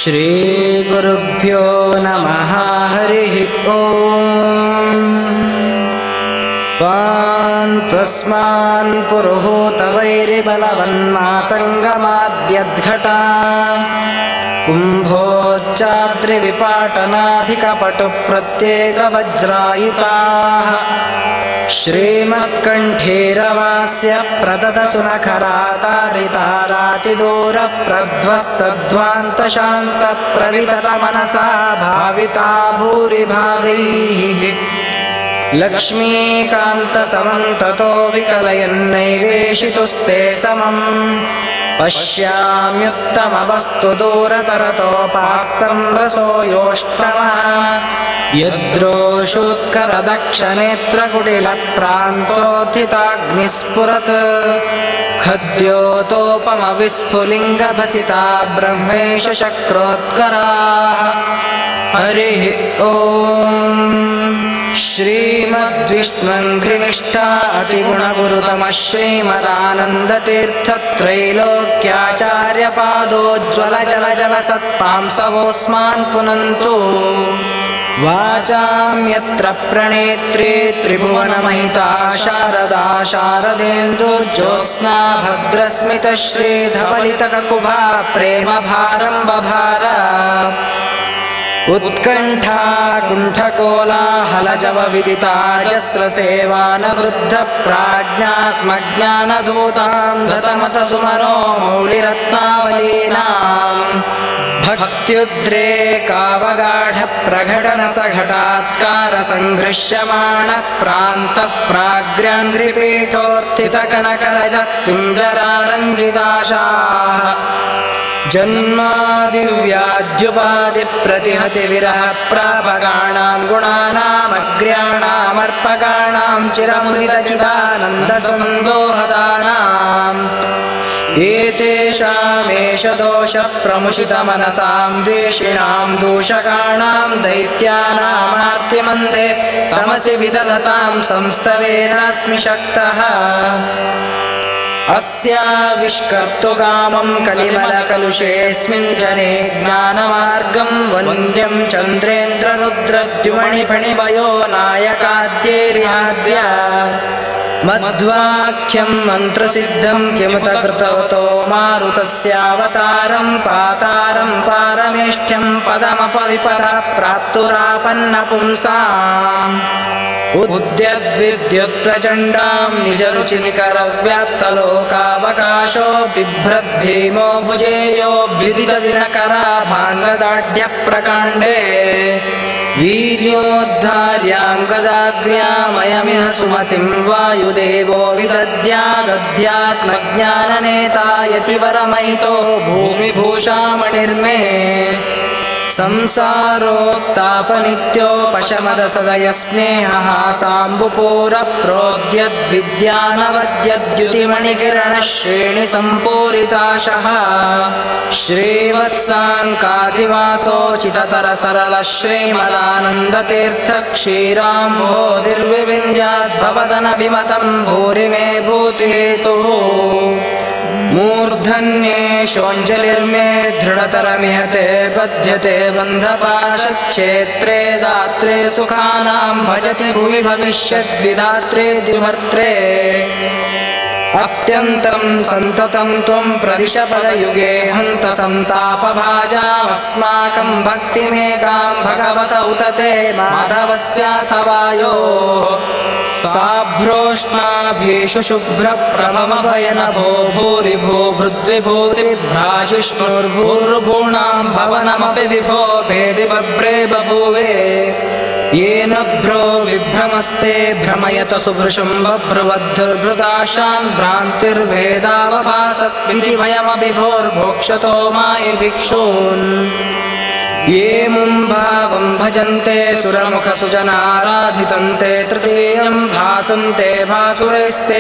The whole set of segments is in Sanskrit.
श्रीगुरुभ्यो नमः। हरिः ओम्। त्वस्मान् पुरुहूतवैरिबलवन्मातङ्गमाद्यद्घटा कुम्भोच्चाद्रिविपाटनाधिकपटुप्रत्येकवज्रायिताः श्रीमत्कण्ठीरवास्य प्रददसुनखरातारितारातिदूरप्रध्वस्तध्वान्तशान्तप्रविततमनसा भाविता भूरिभागैः लक्ष्मीकान्तसमन्ततो विकलयन्नैवेशितुस्ते समम् पश्याम्युत्तमवस्तु दूरतरतोपास्तं रसो योष्टमः यद्रोषोत्करदक्षनेत्रकुटिलप्रान्तोत्थिताग्निस्फुरत् खद्योतोपमविस्फुलिङ्गभसिता ब्रह्मेश शक्रोत्कराः। हरिः ओम्। श्रीमद्विष्णुघ्निष्ठा अतिगुणगुरुतमः श्रीमदानन्दतीर्थत्रैलोक्याचार्यपादोज्ज्वलजलजलसत्पांसवोऽस्मान् पुनन्तु वाचां यत्र प्रणेत्रे त्रिभुवनमहिता शारदा शारदेन्दुज्योत्स्ना भद्रस्मितश्रीधवलितककुभा प्रेमभारं बभार उत्कण्ठा कुण्ठकोलाहलजवविदिताजस्रसेवानवृद्धप्राज्ञात्मज्ञानधूतां दतमससुमनो मौलिरत्नावलीनां भक्त्युद्रेकावगाढप्रघटनसघटात्कारसङ्घृश्यमाणप्रान्तः प्राग्र्याङ्घ्रिपीठोत्थितकनकरजः पिञ्जरारञ्जिताशाः जन्मादिव्याध्युपाधिप्रतिहतिविरहप्रापगाणां गुणानामग्र्याणामर्पगाणां चिरमुदितचिदानन्दसन्दोहदानाम् एतेषामेष दोषप्रमुषितमनसां द्वेषिणां दूषकाणां दैत्यानामार्तिमन्दे तमसि विदधतां संस्तवेनास्मि शक्तः अस्याविष्कर्तुकामं कलिमलकलुषेऽस्मिन् जने ज्ञानमार्गं वन्द्यं चन्द्रेन्द्ररुद्रद्युमणिफणिवयो नायकाद्यैर्याद्य मध्वाख्यं मन्त्रसिद्धं किमुत कृतवतो मारुतस्यावतारं पातारं पारमेष्ठ्यं पदमपविपदः प्राप्तुरापन्नपुंसाम् उद्यद्विद्युत्प्रचण्डां निजरुचिनिकरव्याप्तलोकावकाशो बिभ्रद्भीमो भुजेयोऽभ्युदितदिनकराभाङ्गदाढ्यप्रकाण्डे वीर्योद्धार्यां गदाग्र्यामयमिह सुमतिं वायुदेवो विदद्यादध्यात्मज्ञाननेता यतिवरमहितो भूमिभूषामणिर्मे संसारोत्तापनित्योपशमदसदयस्नेहः साम्बुपूरप्रोद्यद्विद्यानवद्यद्युतिमणिकिरणश्रेणिसम्पूरिताशः श्रीवत्साङ्काधिवासोचिततरसरलः श्रीमदानन्दतीर्थक्षीराम्भोधिर्विविन्द्याद्भवदनभिमतं भूरि मे भूतिहेतुः मूर्धन्ये शोञ्जलिर्मे दृढतरमिहते बध्यते बन्धपाशच्छेत्रे दात्रे सुखानां भजति भुवि भविष्यद्विदात्रे द्विभर्त्रे अत्यन्तं सन्ततं त्वं प्रदिशपदयुगे हन्त सन्तापभाजामस्माकं भक्तिमेकां भगवत उत ते माधवस्याथवायोः साभ्रोष्णाभीषु शुभ्रप्रभमभयनभो भूरि भो भृद्विभूतिभ्राजिष्णुर्भूर्भूणां भवनमपि विभो भेदि बभ्रे बभूवे येन भ्रो विभ्रमस्ते भ्रमयत सुभृशं बभ्रुवद्धुर्भृताशान् भ्रान्तिर्भेदावभासस्त्विति भयमपि भोर्भोक्षतो मायि भिक्षून् ये मुम्भावं भजन्ते सुरमुखसुजनाराधितन्ते तृतीयं भासन्ते भासुरैस्ते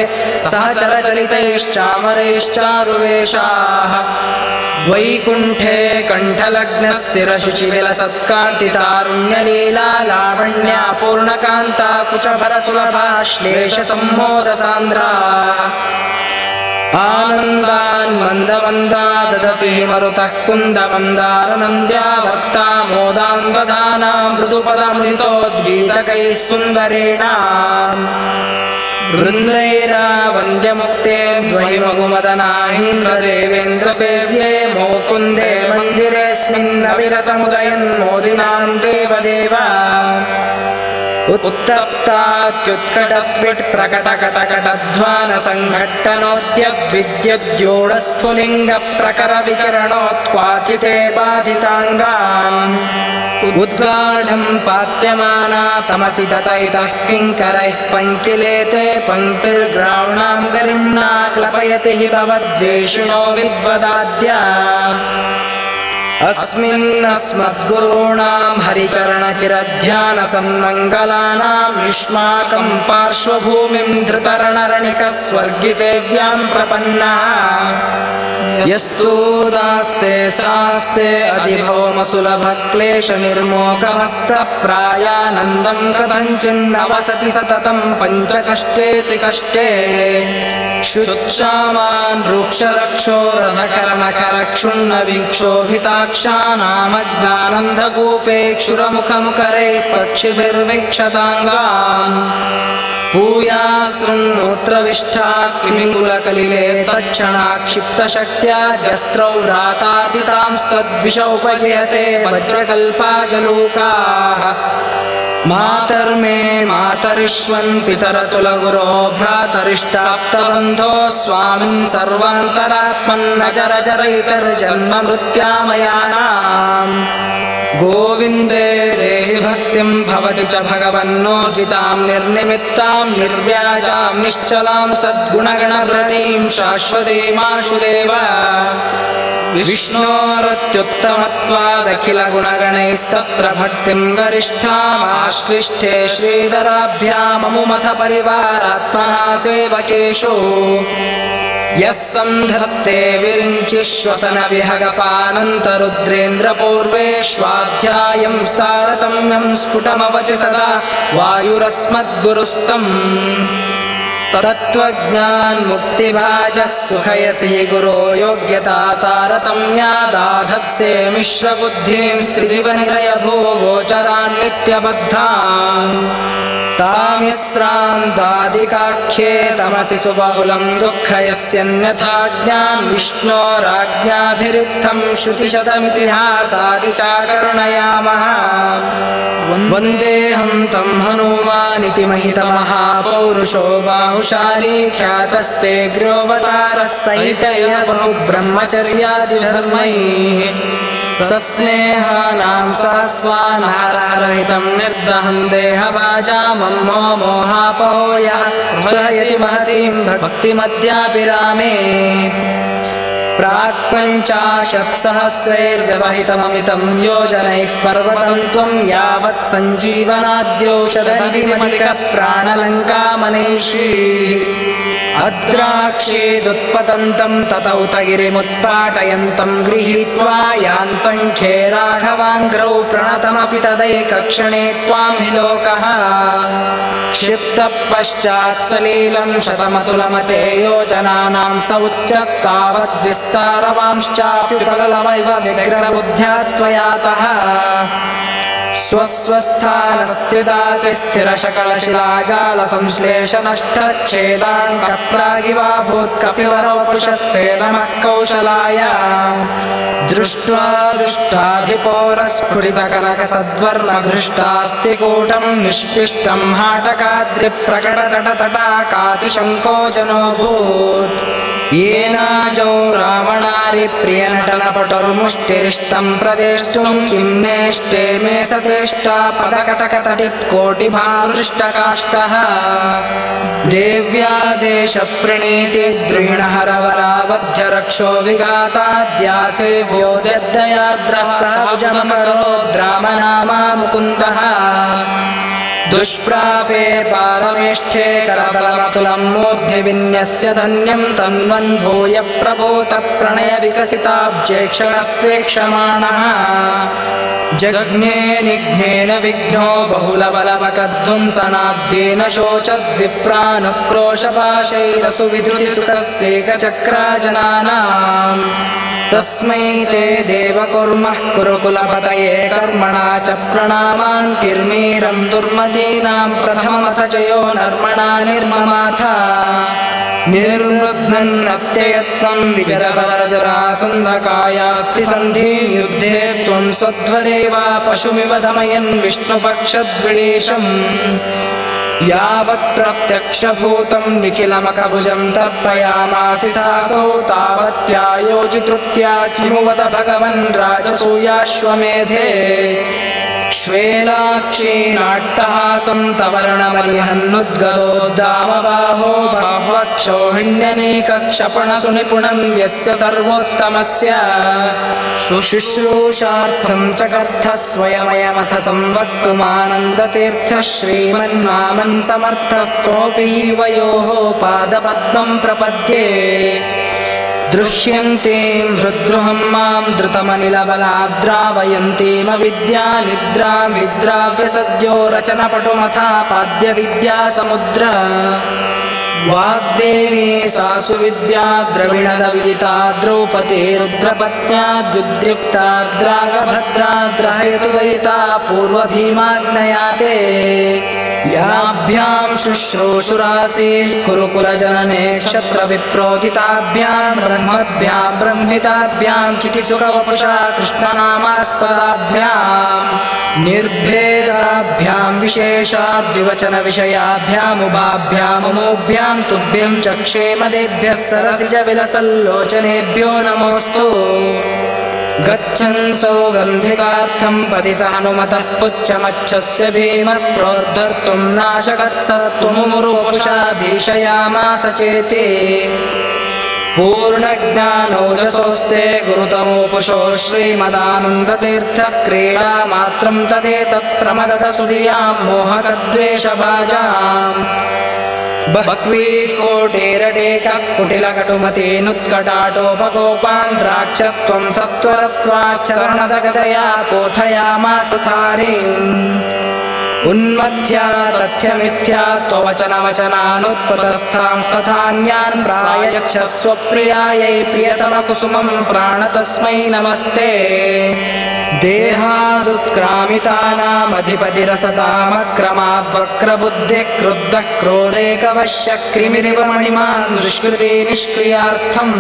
सहचरचलितैश्चामरैश्चारुवेशाः वैकुण्ठे कण्ठलग्नस्थिरशुचिविलसत्कान्तितारुण्यलीला लावण्यापूर्णकान्ता कुचभरसुलभा श्लेषसम्मोदसान्द्रा आनन्दान् मन्दमन्दा ददति मरुतः कुन्दमन्दारनन्द्या भर्ता मोदां दधाना मृदुपदमुदितोद्गीतकैः सुन्दरेण वृन्दैरावन्द्यमुक्तेर्द्वहि मधुमदनाहीन्द्रदेवेन्द्रसेव्ये मुकुन्दे मन्दिरेऽस्मिन्नविरतमुदयन्मोदिनां देवदेव उत्तप्तात्युत्कटत्विट्प्रकटकटकटध्वानसङ्घट्टनोद्यद्विद्युज्जोडस्फुलिङ्गप्रकरविकिरणोत्क्वाथिते बाधिताङ्गान् उद्गाढं पात्यमाना तमसि ततैतः किङ्करैः पङ्किलेते पङ्क्तिर्ग्रावणां गरिम्ना क्लपयति हि भवद्वेषिणो विद्वदाद्या अस्मिन्नस्मद्गुरूणां हरिचरणचिरध्यानसन्मङ्गलानां युष्माकं पार्श्वभूमिं धृतरणरणिकस्वर्गिसेव्यां प्रपन्नः यस्तूदास्ते सास्ते अधिभौमसुलभक्लेशनिर्मोकमस्तप्रायानन्दं कथञ्चिन्नवसति सततं पञ्चकष्टेति कष्टे शुच्छामान् रुक्षरक्षोरधकरणकरक्षुण्णवीक्षोभिताक्षानामज्ञानन्धकूपे क्षुरमुखमुकरे पक्षिभिर्विक्षताङ्गान् भूयासृन्मूत्रविष्ठा कृमिकुलकलिले तत्क्षणाक्षिप्तशक्त्याद्यस्त्रौ व्रातार्दितांस्तद्विषौपजयते वज्रकल्पाजलूकाः मातर्मे मातरिष्वन् पितरतुलगुरो भ्रातरिष्टाप्तबन्धो स्वामिन् सर्वान्तरात्मन्नजरजरैतर्जन्ममृत्यामयानाम् गोविन्दे देहि भक्तिं भवति च भगवन्नोर्जितां निर्निमित्तां निर्व्याजां निश्चलां सद्गुणगणप्रतीं शाश्वतीमाशुदेव विष्णोरत्युत्तमत्वादखिलगुणगणैस्तत्र भक्तिं गरिष्ठामाश्लिष्ठे श्रीधराभ्याममुमथ परिवारात्मना सेवकेषु यः सन्धत्ते विरिञ्चिश्वसनविहगपानन्तरुद्रेन्द्रपूर्वेष्वाध्यायं स्तारतम्यं स्फुटमवति सदा वायुरस्मद्गुरुस्तम् तत्त्वज्ञानमुक्तिभाजः सुखयसि गुरो योग्यता तारतम्यादाधत्से मिश्रबुद्धिं स्त्रिदिवनिरयभूगोचरान् नित्यबद्धान् तामिस्रान्तादिकाख्ये तमसि सुबहुलं दुःखयस्यन्यथा ज्ञान् विष्णोराज्ञाभिरित्थं श्रुतिशतमितिहासादिचाकर्णयामः वन्देऽहं तं हनुमानिति महितमहापौरुषो बाहुशाली ख्यातस्ते ग्र्योऽवतारः सहितैः बहुब्रह्मचर्यादिधर्मैः सस्नेहानां सहस्वानहरहितं निर्दहं देहवाजामम्मो मोहापहो यः स्मरयति महतीं भक्तिमद्यापिरामे प्राक्पञ्चाशत्सहस्रैर्व्यवहितममितं योजनैः पर्वतं त्वं यावत् सञ्जीवनाद्यौषधनिमलिकप्राणलङ्कामनीषीः अद्राक्षीदुत्पतन्तं ततौत गिरिमुत्पाटयन्तं गृहीत्वा यान्तं खे राघवाङ्घ्रौ प्रणतमपि तदैकक्षणे त्वां हि लोकः क्षिप्तपश्चात् सलीलं शतमतुलमते योजनानां स उच्चस्तावद्विस्तारवांश्चापि फललवैव विग्रहबुद्ध्या त्वयातः स्वस्वस्थानस्थिदाति स्थिरशकलशिलाजालसंश्लेषनष्टच्छेदाङ्कप्रागिवाभूत्कपिवरवपुषस्ते नमः कौशलाय दृष्ट्वा दुष्टाधिपौरस्फुरितकनकसद्वर्णघृष्टास्तिकूटं निष्पिष्टं हाटकाद्रिप्रकटतटतटाकातिशङ्को जनोऽभूत् येनाजौ रावणारिप्रियनटनपटुर्मुष्टिरिष्टं प्रदेष्टुं किं नेष्टे मे सतेष्टा पदकटकतटित्कोटिभामृष्टकाष्ठः देव्यादेशप्रणीति द्रुहिणहरवरावध्यरक्षो विघाताद्यासेव्यो दद्दयार्द्रः सहजमकरोद्रामनामा मुकुन्दः दुष्प्रापे पारमेष्ठे करतलमतुलं मूर्ध्नि विन्यस्य धन्यं तन्वन् भूय प्रभूत प्रणय विकसिताब्जेक्षणस्त्वेक्षमाणः जज्ञे निघ्नेन विघ्नो बहुलबलवकध्वंसनाद्येन शोचद्विप्रानुक्रोशपाशैरसुविधृतिसुखस्येकचक्राजनानाम् तस्मै ते देवकुर्मः कुरुकुलपतये कर्मणा च प्रणामान् किर्मीरं दुर्मदीनां प्रथममथ जयो नर्मणा निर्ममाथ निर्वृध्नन्नत्ययत्नं विजरबलजरासन्धकायास्ति सन्धिं युद्धे त्वं स्वध्वरे वा पशुमिव दमयन् विष्णुपक्षद्विडेशम् यावत् प्रत्यक्षभूतं निखिलमकभुजं तर्पयामासितासौ तावत्यायोजितृप्त्या किमुवत भगवन् राजसूयाश्वमेधे श्वेलाक्षीनाट्टहासं तवर्णमरिहन्नुद्गदोद्दामबाहो बाह्वक्षोहिण्यनेकक्षपणसुनिपुणं यस्य सर्वोत्तमस्य शुश्रूषार्थं चकर्थ स्वयमयमथ संवक्तुमानन्दतीर्थः श्रीमन्नामन् समर्थस्तोऽपि वयोः पादपद्मं प्रपद्ये दृश्यन्तीं हृद्रुहं मां धृतमनिलबलाद्रावयन्तीमविद्यानिद्रां विद्राव्यसद्यो रचनपटुमथा पाद्यविद्यासमुद्र वाग्देवी सा सुविद्या द्रविणदविदिता द्रौपदी रुद्रपत्न्याद्युद्युक्ताग्रागभद्राद्रहयतु दयिता पूर्वभीमाग्नया ते याभ्यां शुश्रूषुरासीः कुरुकुलजनने क्षत्रविप्रोदिताभ्यां ब्रह्मभ्यां ब्रह्मिताभ्यां चितिसुखवपुषा कृष्णनामास्पदाभ्यां निर्भेदाभ्यां विशेषाद्विवचनविषयाभ्यामुभाभ्यामुभ्यां तुभ्यं चक्षेमदेभ्यः सरसिजविलसल्लोचनेभ्यो नमोऽस्तु गच्छन् सौगन्धिकार्थं पदि स हनुमतः पुच्छमच्छस्य भीम प्रोद्धर्तुं नाशकत्सत्त्वमुमुरोपुषा भीषयामास चेति पूर्णज्ञानोजसोस्ते गुरुतमोपुषो श्रीमदानन्दतीर्थक्रीडामात्रं तदेतत्प्रमदतसुधियां मोहकद्वेषभाजाम् बह्वीकोटेरटेककुटिलकटुमतीनुत्कटाटोपकोपान्ध्राक्षत्वं सत्वरत्वाच्चरणदगदया पोथयामास थारीम् उन्मथ्या तथ्यमिथ्या त्ववचनवचनानुत्पतस्थांस्तथान्यान् प्रायच्छस्वप्रियायै प्रियतमकुसुमं प्राणतस्मै नमस्ते देहादुत्क्रामितानामधिपतिरसतामक्रमाद्वक्रबुद्धिः क्रुद्धः क्रोधैकवश्यक्रिमिरिव मणिमान् दुष्कृति निष्क्रियार्थम्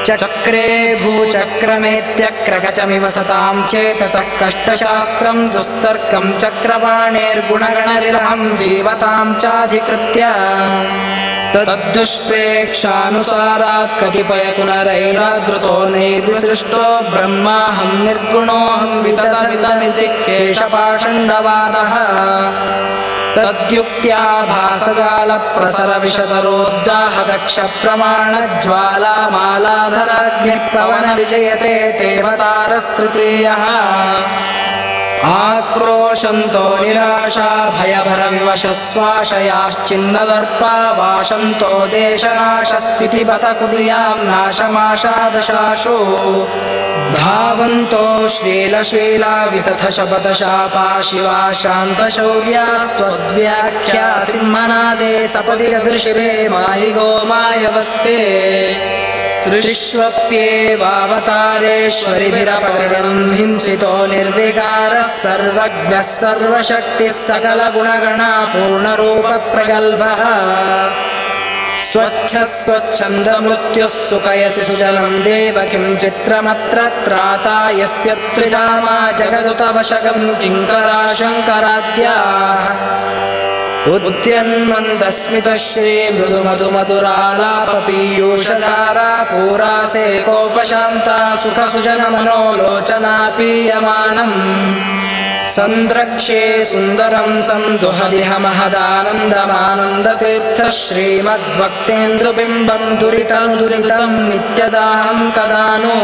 चक्रे भूचक्रमेत्यक्रकचमिव सतां चेतसः कष्टशास्त्रं दुस्तर्कं चक्रपाणेर्गुणगणविरहं जीवतां चाधिकृत्य तद्दुष्प्रेक्षानुसारात् कतिपयपुनरैरादृतो नैर्विसृष्टो ब्रह्माहं निर्गुणोऽहं विततमिदमिति केशपाषण्डवादः तद्युक्त्या भासजालप्रसरविशतरोद्दाहदक्षप्रमाणज्वालामालाधराग्निः पवनविजयते देवतारस्तृतीयः आक्रोशन्तो निराशा भयभरविवशस्वाशयाश्चिन्नदर्पा वाशन्तो देशनाशस्थितिबत कुदियां नाशमाशादशाशु धावन्तो श्वेलश्वेला वितथशपथशापा शिवा शान्तशौर्यास्त्वद्व्याख्या सिंहनादे सपदि गदृशिरे मायिगो मायवस्ते त्रिष्वप्येवावतारेश्वरिभिरपगृणं हिंसितो निर्विकारः सर्वज्ञः सर्वशक्तिः सकलगुणगणा पूर्णरूपप्रगल्भः स्वच्छः स्वच्छन्दमृत्युः सुखयसि सुजलं देवकिं चित्रमत्र त्राता यस्य त्रिधामा जगदुतवशगं किङ्करा शङ्कराद्याः उद्यन्मन्दस्मितश्री मृदुमधुमधुरालापपीयूषधारा पूरासे कोपशान्ता सुखसुजनमनोलोचना पीयमानम् संद्रक्षे सुन्दरं संदुहदिह महदानन्दमानन्दतीर्थः श्रीमद्भक्तेन्द्रबिम्बं दुरितं नित्यदाहं कदा नो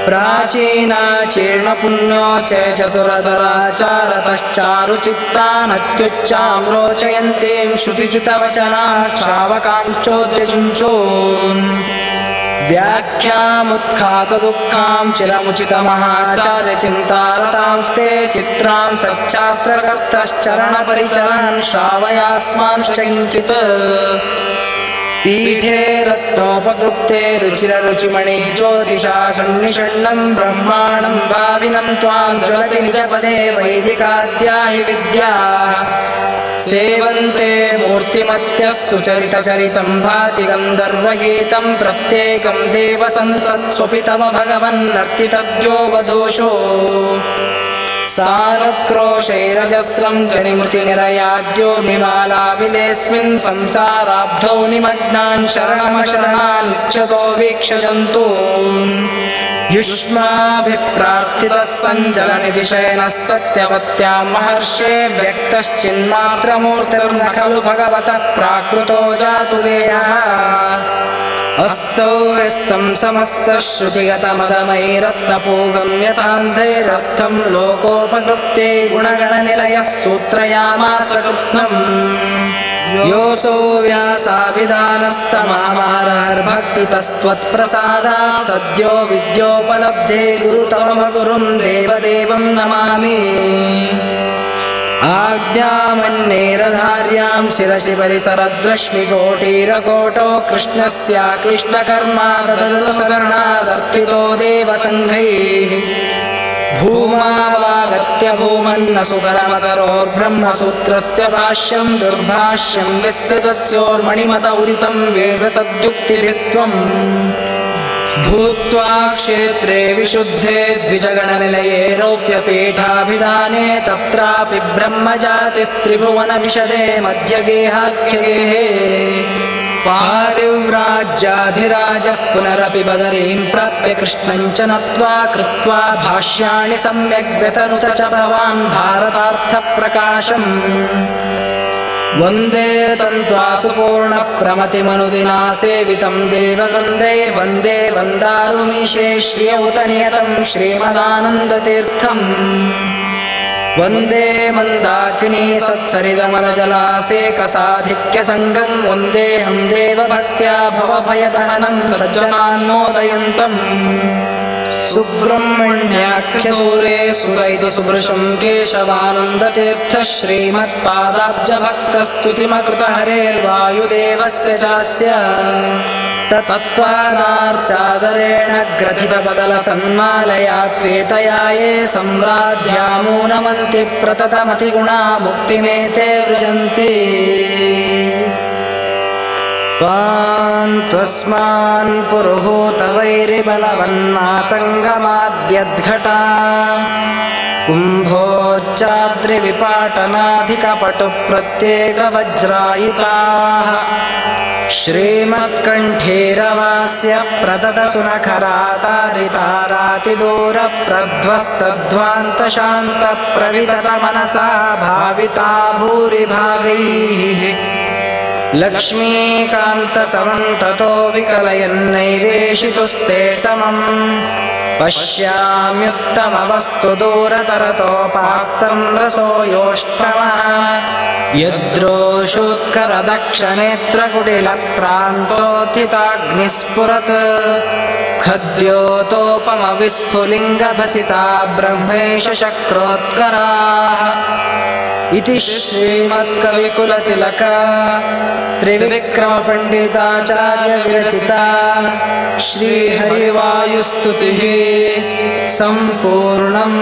प्राचीना चीर्णपुण्यो च चतुरतराचारतश्चारुचित्तानत्युच्चां रोचयन्तीं श्रुतिचितवचना श्रावकांश्चोद्यजुञ्चो व्याख्यामुत्खातदुःखां चिरमुचितमहाचार्यचिन्तारतांस्ते चित्रां सच्छास्त्रकर्तश्चरणपरिचरान् श्रावयास्मांश्च किञ्चित् पीठे रत्नोपकृप्ते रुचिररुचिमणि ज्योतिषा सन्निषण्णं ब्रह्माणं भाविनं त्वां ज्वलति निजपदे वैदिकाद्या हि विद्या सेवन्ते मूर्तिमत्यः सुचरितचरितं भाति गन्धर्वगीतं प्रत्येकं देवसंसत्स्वपि तव भगवन्नर्तितद्यो वधूषो सानुक्रोशैरजस्रं जनिमृतिनिरयाद्योर्मिमालाविलेऽस्मिन् संसाराब्धौ निमग्नान् शरणमशरणानुच्छतो वीक्षजन्तु युष्माभिप्रार्थितः सञ्जलनिधिशयनः सत्यवत्यां महर्षे व्यक्तश्चिन्मात्रमूर्तिर्न खलु भगवतः प्राकृतो जातु देहः अस्तौ व्यस्तं समस्तश्रुतिगतमदमैरत्नपूगं यथान्धैरर्थं लोकोपकृत्यै गुणगणनिलयः सूत्रयामास कृत्स्नम् योऽसौ व्यासाभिधानस्तमामहरर्भक्तितस्त्वत्प्रसादात् सद्यो विद्योपलब्धे गुरुतमगुरुं देवदेवं नमामि आज्ञामन्नेरधार्यां शिरसि परिसरद्रश्मिकोटीरकोटो कृष्णस्याक्लिष्टकर्मा ददनुसरणादर्थितो देवसङ्घैः भूमावागत्य भूमन्न सुकरमकरोर्ब्रह्मसूत्रस्य भाष्यं दुर्भाष्यं विस्सितस्योर्मणिमत उदितं वेदसद्युक्तिभिस्त्वं भूत्वा क्षेत्रे विशुद्धे द्विजगणनिलये रौप्यपीठाभिधाने तत्रापि ब्रह्मजातिस्त्रिभुवनविशदे मध्यगेहाख्यगेहे पारिव्राज्याधिराजः पुनरपि बदरीं प्राप्य कृष्णं च नत्वा कृत्वा भाष्याणि सम्यग् व्यतनुत च भवान् भारतार्थप्रकाशम् वन्दे तन्त्वासु पूर्णप्रमतिमनुदिना सेवितं देववृन्दैर्वन्दे वन्दारुमीशे श्रियौतनियतं श्रीमदानन्दतीर्थम् वन्दे मन्दाकिनी सत्सरितमलजलासेकसाधिक्यसङ्गं वन्देऽहं देवभक्त्या भवभयदहनं सज्जनान्मोदयन्तम् सुब्रह्मण्याख्यसूरे सुर इति सुभृशं केशवानन्दतीर्थः श्रीमत्पादाब्जभक्तस्तुतिमकृतहरेर्वायुदेवस्य चास्य तत्त्वादार्चादरेण ग्रथितबदलसन्मालया त्वेतया ये सम्राध्यामो नमन्ति प्रततमतिगुणा मुक्तिमेते वृजन्ति त्वस्मान् पुरुहूतवैरिबलवन्मातङ्गमाद्यद्घटा कुम्भोच्चाद्रिविपाटनाधिकपटुप्रत्येकवज्रायिताः श्रीमत्कण्ठीरवास्य प्रददसुनखरातारितारातिदूरप्रध्वस्तध्वान्तशान्तप्रविततमनसा भाविता भूरिभागैः लक्ष्मीकान्तसमन्ततो विकलयन्नैवेशितुस्ते समम् पश्याम्युत्तमवस्तु दूरतरतोपास्तं रसो योष्टमः यद्रोषोत्करदक्षनेत्रकुटिलप्रान्तोत्थिताग्निस्फुरत् खद्योतोपमविस्फुलिङ्गभसिता ब्रह्मेश शक्रोत्कराः इति श्रीमत्कविकुलतिलक त्रिविक्रमपण्डिताचार्य विरचिता श्रीहरिवायुस्तुतिः सम्पूर्णम्।